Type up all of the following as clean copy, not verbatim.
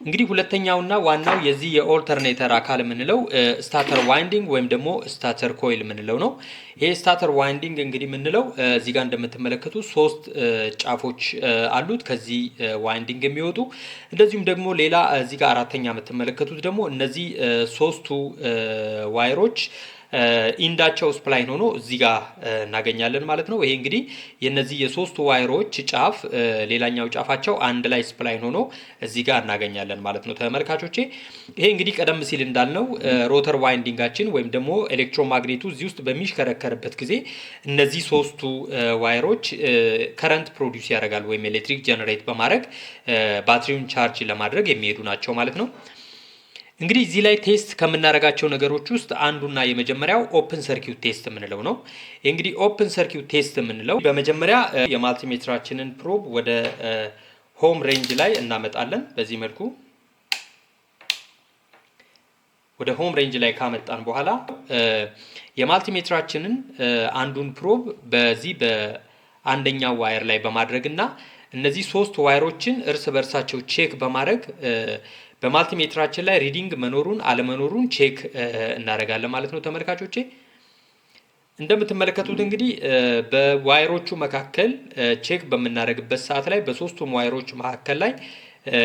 እንግዲህ ሁለተኛውና ዋናው የዚህ የኦልተርኔተር አካል የምንለው ስታተር ዋይንዲንግ ወይም ደግሞ ስታተር ኮይል የምንለው ነው። ይሄ ስታተር ዋይንዲንግ እንግዲህ የምንለው እዚህ ጋር እንደምትመለከቱት ሶስት ጫፎች አሉት ከዚህ ዋይንዲንግ የሚወጡ እንደዚሁም ደግሞ ሌላ እዚህ ጋር አራተኛ የምትመለከቱት ደግሞ እነዚህ ሶስቱ ዋይሮች ኢንዳቸው ስፕላይን ሆኖ እዚህ ጋር እናገኛለን ማለት ነው። ይሄ እንግዲህ የነዚህ የሶስቱ ዋይሮች ጫፍ ሌላኛው ጫፋቸው አንድ ላይ ስፕላይን ሆኖ እዚህ ጋር እናገኛለን ማለት ነው ተመልካቾቼ። ይሄ እንግዲህ ቀደም ሲል እንዳልነው ሮተር ዋይንዲንጋችን ወይም ደግሞ ኤሌክትሮማግኔቱ እዚህ ውስጥ በሚሽከረከርበት ጊዜ እነዚህ ሶስቱ ዋይሮች ከረንት ፕሮዲውስ ያደርጋል ወይም ኤሌክትሪክ ጀነሬት በማድረግ ባትሪውን ቻርጅ ለማድረግ የሚሄዱ ናቸው ማለት ነው። እንግዲህ እዚህ ላይ ቴስት ከምናደርጋቸው ነገሮች ውስጥ አንዱና የመጀመሪያው ኦፕን ሰርኪዩት ቴስት የምንለው ነው። እንግዲህ ኦፕን ሰርኪዩት ቴስት የምንለው በመጀመሪያ የማልቲሜትራችንን ፕሮብ ወደ ሆም ሬንጅ ላይ እናመጣለን። በዚህ መልኩ ወደ ሆም ሬንጅ ላይ ካመጣን በኋላ የማልቲሜትራችንን አንዱን ፕሮብ በዚህ በአንደኛው ዋየር ላይ በማድረግና እነዚህ ሶስት ዋየሮችን እርስ በርሳቸው ቼክ በማድረግ በማልቲሜትራችን ላይ ሪዲንግ መኖሩን አለመኖሩን ቼክ እናደርጋለን ማለት ነው ተመልካቾቼ። እንደምትመለከቱት እንግዲህ በዋይሮቹ መካከል ቼክ በምናደርግበት ሰዓት ላይ በሶስቱም ዋይሮች መካከል ላይ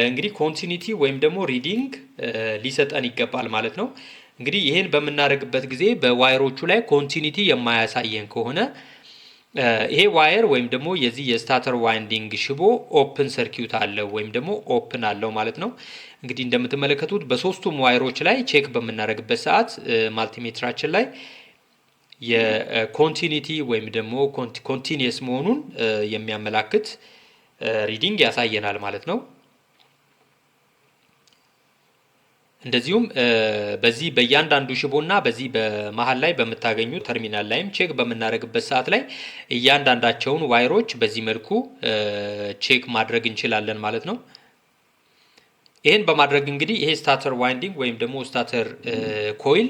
እንግዲህ ኮንቲኒቲ ወይም ደግሞ ሪዲንግ ሊሰጠን ይገባል ማለት ነው። እንግዲህ ይሄን በምናደርግበት ጊዜ በዋይሮቹ ላይ ኮንቲኒቲ የማያሳየን ከሆነ ይሄ ዋየር ወይም ደግሞ የዚህ የስታተር ዋይንዲንግ ሽቦ ኦፕን ሰርኪዩት አለው ወይም ደግሞ ኦፕን አለው ማለት ነው። እንግዲህ እንደምትመለከቱት በሶስቱም ዋይሮች ላይ ቼክ በምናደርግበት ሰዓት ማልቲሜትራችን ላይ የኮንቲኒቲ ወይም ደግሞ ኮንቲኒየስ መሆኑን የሚያመላክት ሪዲንግ ያሳየናል ማለት ነው። እንደዚሁም በዚህ በእያንዳንዱ ሽቦና በዚህ በመሃል ላይ በምታገኙ ተርሚናል ላይም ቼክ በምናደርግበት ሰዓት ላይ እያንዳንዳቸውን ዋይሮች በዚህ መልኩ ቼክ ማድረግ እንችላለን ማለት ነው። ይሄን በማድረግ እንግዲህ ይሄ ስታተር ዋይንዲንግ ወይም ደግሞ ስታተር ኮይል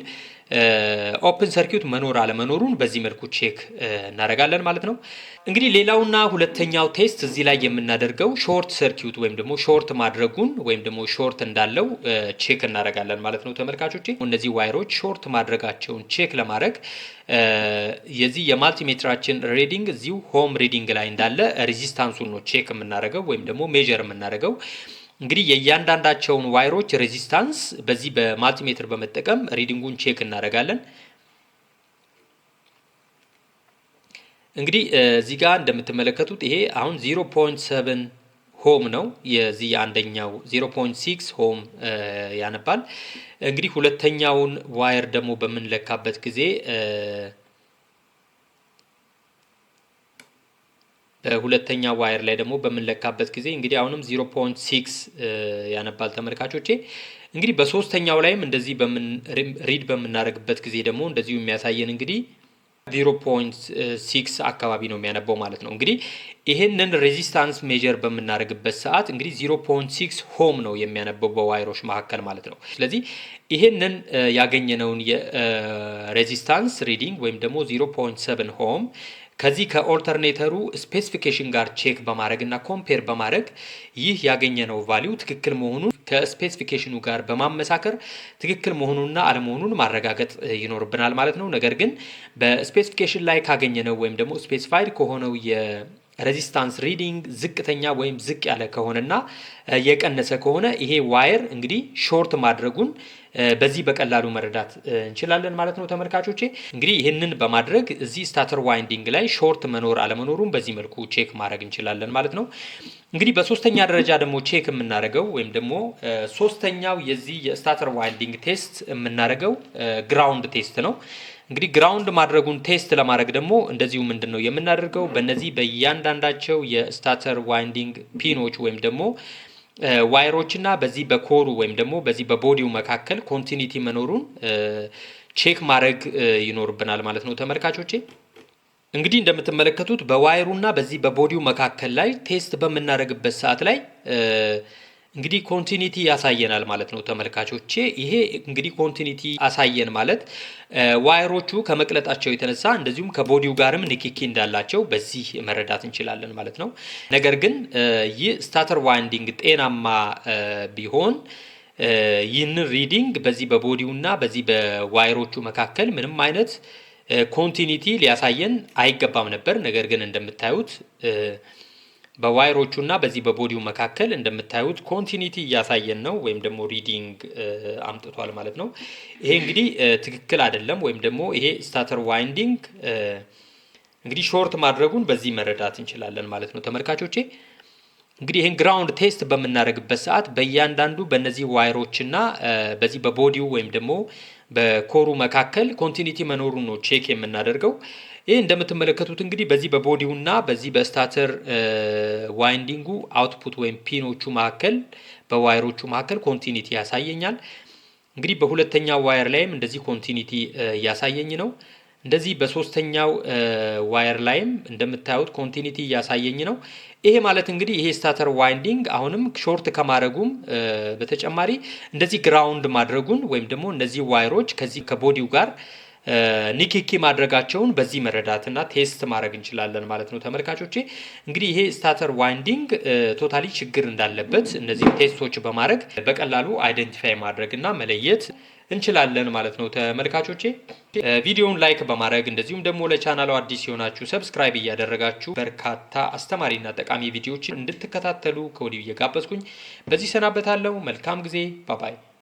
ኦፕን ሰርኪዩት መኖር አለመኖሩን በዚህ መልኩ ቼክ እናደርጋለን ማለት ነው። እንግዲህ ሌላውና ሁለተኛው ቴስት እዚህ ላይ የምናደርገው ሾርት ሰርኪዩት ወይም ደግሞ ሾርት ማድረጉን ወይም ደግሞ ሾርት እንዳለው ቼክ እናደርጋለን ማለት ነው ተመልካቾቼ። እነዚህ ዋይሮች ሾርት ማድረጋቸውን ቼክ ለማድረግ የዚህ የማልቲሜትራችን ሪዲንግ እዚሁ ሆም ሪዲንግ ላይ እንዳለ ሬዚስታንሱን ነው ቼክ የምናደርገው ወይም ደግሞ ሜጀር የምናደርገው። እንግዲህ የእያንዳንዳቸውን ዋይሮች ሬዚስታንስ በዚህ በማልቲሜትር በመጠቀም ሪዲንጉን ቼክ እናደርጋለን። እንግዲህ እዚህ ጋር እንደምትመለከቱት ይሄ አሁን 0.7 ሆም ነው። የዚህ አንደኛው 0.6 ሆም ያነባል። እንግዲህ ሁለተኛውን ዋየር ደግሞ በምንለካበት ጊዜ ሁለተኛ ዋየር ላይ ደግሞ በምንለካበት ጊዜ እንግዲህ አሁንም 0.6 ያነባል ተመልካቾቼ። እንግዲህ በሶስተኛው ላይም እንደዚህ ሪድ በምናደርግበት ጊዜ ደግሞ እንደዚሁ የሚያሳየን እንግዲህ 0.6 አካባቢ ነው የሚያነበው ማለት ነው። እንግዲህ ይሄንን ሬዚስታንስ ሜጀር በምናደርግበት ሰዓት እንግዲህ 0.6 ሆም ነው የሚያነበው በዋይሮች መካከል ማለት ነው። ስለዚህ ይሄንን ያገኘነውን የሬዚስታንስ ሪዲንግ ወይም ደግሞ 0.7 ሆም ከዚህ ከኦልተርኔተሩ ስፔሲፊኬሽን ጋር ቼክ በማድረግ እና ኮምፔር በማድረግ ይህ ያገኘነው ቫልዩ ትክክል መሆኑን ከስፔሲፊኬሽኑ ጋር በማመሳከር ትክክል መሆኑንና አለመሆኑን ማረጋገጥ ይኖርብናል ማለት ነው። ነገር ግን በስፔሲፊኬሽን ላይ ካገኘነው ወይም ደግሞ ስፔሲፋይድ ከሆነው የሬዚስታንስ ሪዲንግ ዝቅተኛ ወይም ዝቅ ያለ ከሆነና የቀነሰ ከሆነ ይሄ ዋየር እንግዲህ ሾርት ማድረጉን በዚህ በቀላሉ መረዳት እንችላለን ማለት ነው ተመልካቾቼ። እንግዲህ ይህንን በማድረግ እዚህ ስታተር ዋይንዲንግ ላይ ሾርት መኖር አለመኖሩን በዚህ መልኩ ቼክ ማድረግ እንችላለን ማለት ነው። እንግዲህ በሶስተኛ ደረጃ ደግሞ ቼክ የምናደርገው ወይም ደግሞ ሶስተኛው የዚህ የስታተር ዋይንዲንግ ቴስት የምናደርገው ግራውንድ ቴስት ነው። እንግዲህ ግራውንድ ማድረጉን ቴስት ለማድረግ ደግሞ እንደዚሁ ምንድነው የምናደርገው በእነዚህ በእያንዳንዳቸው የስታተር ዋይንዲንግ ፒኖች ወይም ደግሞ ዋይሮች እና በዚህ በኮሩ ወይም ደግሞ በዚህ በቦዲው መካከል ኮንቲኒቲ መኖሩን ቼክ ማድረግ ይኖርብናል ማለት ነው ተመልካቾቼ። እንግዲህ እንደምትመለከቱት በዋይሩና በዚህ በቦዲው መካከል ላይ ቴስት በምናደርግበት ሰዓት ላይ እንግዲህ ኮንቲኒቲ ያሳየናል ማለት ነው ተመልካቾቼ። ይሄ እንግዲህ ኮንቲኒቲ አሳየን ማለት ዋየሮቹ ከመቅለጣቸው የተነሳ እንደዚሁም ከቦዲው ጋርም ንክኪ እንዳላቸው በዚህ መረዳት እንችላለን ማለት ነው። ነገር ግን ይህ ስታተር ዋይንዲንግ ጤናማ ቢሆን ይህንን ሪዲንግ በዚህ በቦዲውና በዚህ በዋየሮቹ መካከል ምንም አይነት ኮንቲኒቲ ሊያሳየን አይገባም ነበር። ነገር ግን እንደምታዩት በዋይሮቹና በዚህ በቦዲው መካከል እንደምታዩት ኮንቲኒቲ እያሳየን ነው ወይም ደግሞ ሪዲንግ አምጥቷል ማለት ነው። ይሄ እንግዲህ ትክክል አይደለም ወይም ደግሞ ይሄ ስታተር ዋይንዲንግ እንግዲህ ሾርት ማድረጉን በዚህ መረዳት እንችላለን ማለት ነው ተመልካቾቼ። እንግዲህ ይሄን ግራውንድ ቴስት በምናደርግበት ሰዓት በእያንዳንዱ በእነዚህ ዋይሮችና በዚህ በቦዲው ወይም ደግሞ በኮሩ መካከል ኮንቲኒቲ መኖሩን ነው ቼክ የምናደርገው። ይህ እንደምትመለከቱት እንግዲህ በዚህ በቦዲውና በዚህ በስታተር ዋይንዲንጉ አውትፑት ወይም ፒኖቹ መካከል በዋይሮቹ መካከል ኮንቲኒቲ ያሳየኛል። እንግዲህ በሁለተኛው ዋየር ላይም እንደዚህ ኮንቲኒቲ እያሳየኝ ነው። እንደዚህ በሶስተኛው ዋየር ላይም እንደምታዩት ኮንቲኒቲ እያሳየኝ ነው። ይሄ ማለት እንግዲህ ይሄ ስታተር ዋይንዲንግ አሁንም ሾርት ከማድረጉም በተጨማሪ እንደዚህ ግራውንድ ማድረጉን ወይም ደግሞ እነዚህ ዋይሮች ከዚህ ከቦዲው ጋር ንክኪ ማድረጋቸውን በዚህ መረዳትና ቴስት ማድረግ እንችላለን ማለት ነው ተመልካቾቼ። እንግዲህ ይሄ ስታተር ዋይንዲንግ ቶታሊ ችግር እንዳለበት እነዚህ ቴስቶች በማድረግ በቀላሉ አይደንቲፋይ ማድረግና መለየት እንችላለን ማለት ነው ተመልካቾቼ። ቪዲዮውን ላይክ በማድረግ እንደዚሁም ደግሞ ለቻናሉ አዲስ የሆናችሁ ሰብስክራይብ እያደረጋችሁ በርካታ አስተማሪና ጠቃሚ ቪዲዮዎችን እንድትከታተሉ ከወዲሁ እየጋበዝኩኝ በዚህ ሰናበታለሁ። መልካም ጊዜ። ባባይ